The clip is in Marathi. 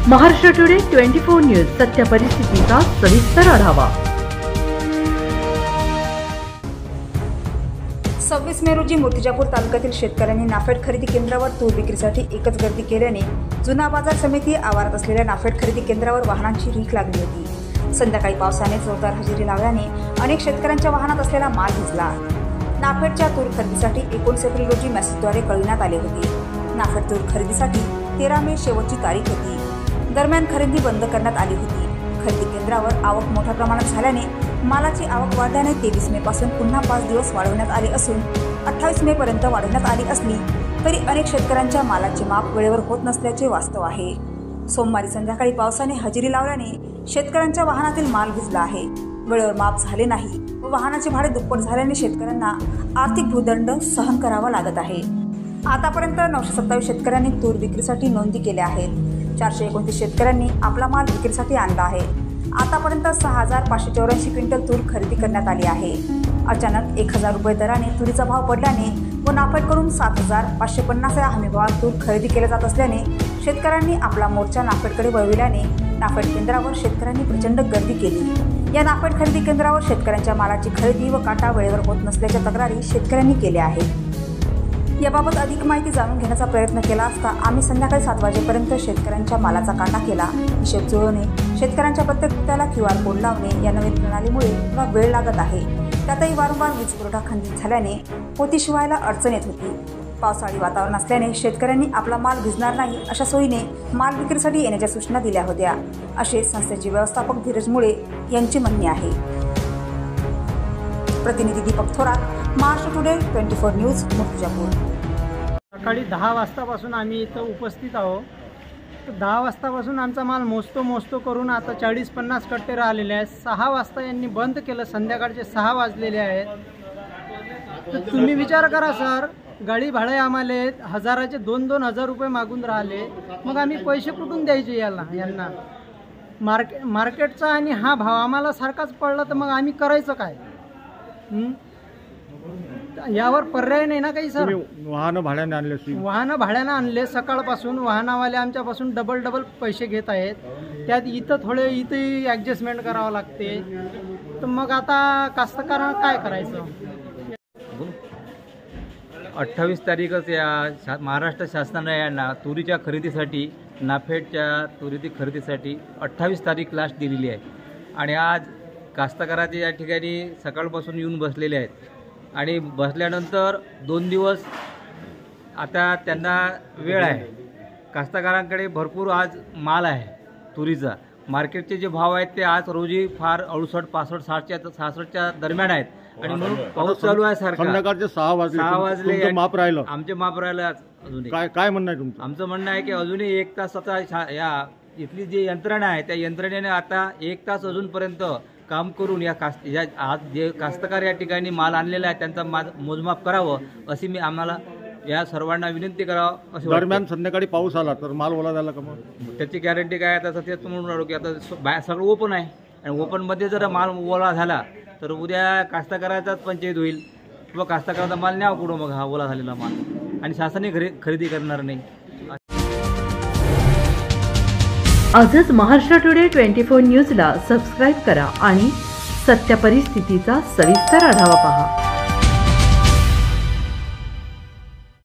महाराष्ट्र टुडे 24 न्यूज सत्य परिस्थितीचा सविस्तर आढावा। 26 मे रोजी मूर्तिजापूर तालुक्यातील शेतकऱ्यांनी नाफेड खरेदी केंद्रावर तूर विक्रीसाठी एकच गर्दी केल्याने जुना बाजार समिती आवारात असलेल्या नाफेड खरेदी केंद्रावर वाहनांची रीख लागली होती। संध्याकाळी पावसाने जोरदार हजेरी लावल्याने अनेक शेतकऱ्यांच्या वाहनात असलेला माल भिजला। नाफेडच्या तूर खरेदीसाठी 19 एप्रिल रोजी मेसेजद्वारे कळविण्यात आले होते। नाफेड तूर खरेदीसाठी 13 मे शेवटची तारीख होती। दरम्यान खरेदी बंद करण्यात आली होती। खरेदी केंद्रावर आवक मोठ्या प्रमाणात झाल्याने मालाची आवक वाढल्याने 23 मे पासून पुन्हा 5 दिवस वाढवण्यात आले असून 28 मे पर्यंत वाढवण्यात आली असली तरी अनेक शेतकऱ्यांच्या मालाचे माप वेळेवर होत नसल्याचे वास्तव आहे। सोमवारी संध्याकाळी पावसाने हजेरी लावल्याने शेतकऱ्यांच्या वाहनातील माल भिजला आहे। वेळेवर माप झाले नाही व वाहनाचे भाडे दुप्पट झाल्याने शेतकऱ्यांना आर्थिक भूदंड सहन करावा लागत आहे। आतापर्यंत 927 शेतकऱ्यांनी तूर विक्रीसाठी नोंदी केल्या आहेत। 429 शेतकऱ्यांनी आपला माल विक्रीसाठी आणला आहे। आतापर्यंत 6584 क्विंटल तूर खरेदी करण्यात आली आहे। अचानक 1000 रुपये दराने तुरीचा भाव पडल्याने व नाफेडकडून 7550 या हमीभावात तूर खरेदी केले जात असल्याने शेतकऱ्यांनी आपला मोर्चा नाफेडकडे वळविल्याने नाफेड केंद्रावर शेतकऱ्यांनी प्रचंड गर्दी केली। या नाफेड खरेदी केंद्रावर शेतकऱ्यांच्या मालाची खरेदी व काटा वेळेवर होत नसल्याच्या तक्रारी शेतकऱ्यांनी केल्या आहेत। याबाबत अधिक माहिती जाणून घेण्याचा प्रयत्न केला असता आम्ही संध्याकाळी 7 वाजेपर्यंत शेतकऱ्यांच्या मालाचा काटा केला। हिशोब जुळवणे, शेतकऱ्यांच्या प्रत्येक खात्याला QR कोड लावणे या नवीन प्रणालीमुळे थोडा वेळ लागत आहे। त्यातही वारंवार वीज पुरवठा खंडित झाल्याने पोती शिवायला अडचण येत होती। पावसाळी वातावरण असल्याने शेतकऱ्यांनी आपला माल भिजणार नाही अशा सोयीने माल विक्रीसाठी येण्याच्या सूचना दिल्या होत्या, असे संस्थेचे व्यवस्थापक धीरज मुळे यांचे म्हणणे आहे। प्रतिनिधी दीपक थोरात, महाराष्ट्र टुडे 24 न्यूज, मूर्तिजापूर। सकाळी 10 वाजतापासून आम्ही इथं उपस्थित आहोत। 10 वाजतापासून आमचा माल मोजतो करून आता 40-50 कट्टे राहिलेले आहेत। 6 वाजता यांनी बंद केलं, संध्याकाळचे 6 वाजलेले आहेत। तर तुम्ही विचार करा सर, गाडी भाडे आम्हाला 1000चे 2-2 हजार रुपये मागून राहिले, मग आम्ही पैसे कुठून द्यायचे यांना? मार्केटचा आणि हा भाव आम्हाला सारखाच पडला तर मग आम्ही करायचं काय? यावर पर्याय नाही ना काही सर। वाहन भाड्याने आणले सकाळपासून वाहनावाले आमच्यापासून डबल पैसे घेत आहेत। त्यात इथं ॲडजस्टमेंट करावं लागते। तर मग आता कास्तकारांना काय करायचं? 28 तारीखच या महाराष्ट्र शासनाने यांना तुरीच्या खरेदीसाठी नाफेडच्या तुरीची खरेदीसाठी 28 तारीख लास्ट दिलेली आहे। आणि आज कास्तकाराचे या ठिकाणी सकाळपासून येऊन बसलेले आहेत आणि बसल्यानंतर 2 दिवस आता त्यांना वेळ आहे। कास्तकारांकडे भरपूर आज माल आहे तुरीचा। मार्केटचे जे भाव आहेत ते आज रोजी फार 68, 65, 66च्या दरम्यान आहेत आणि म्हणून पाऊस चालू आहे सारखा। संध्याकाळचे 6 वाजले माप राहिलं, आमचे माप राहिलं अजूनही। काय म्हणणं आहे तुमचं? आमचं म्हणणं आहे की अजूनही 1 तास आता या इथली जी यंत्रणा आहे त्या यंत्रणेने आता 1 तास अजूनपर्यंत काम करून आज जे कास्तकार या ठिकाणी माल आणलेला आहे त्यांचा मोजमाप करावं अशी मी आम्हाला या सर्वांना विनंती करावं असे। दरम्यान संध्याकाळी पाऊस आला तर माल ओला झाला का? मग त्याची गॅरंटी काय? आता तेच म्हणून राहिलो की आता सगळं ओपन आहे आणि ओपनमध्ये जर माल ओला झाला तर उद्या कास्तकाराचाच पंचायत होईल किंवा कास्तकाराचा माल न्याव कुठं मग हा ओला झालेला माल, आणि शासनही खरेदी करणार नाही। आजच महाराष्ट्र टुडे 24 न्यूजला सबस्क्राईब करा आणि सत्य परिस्थितीचा सविस्तर आढावा पहा।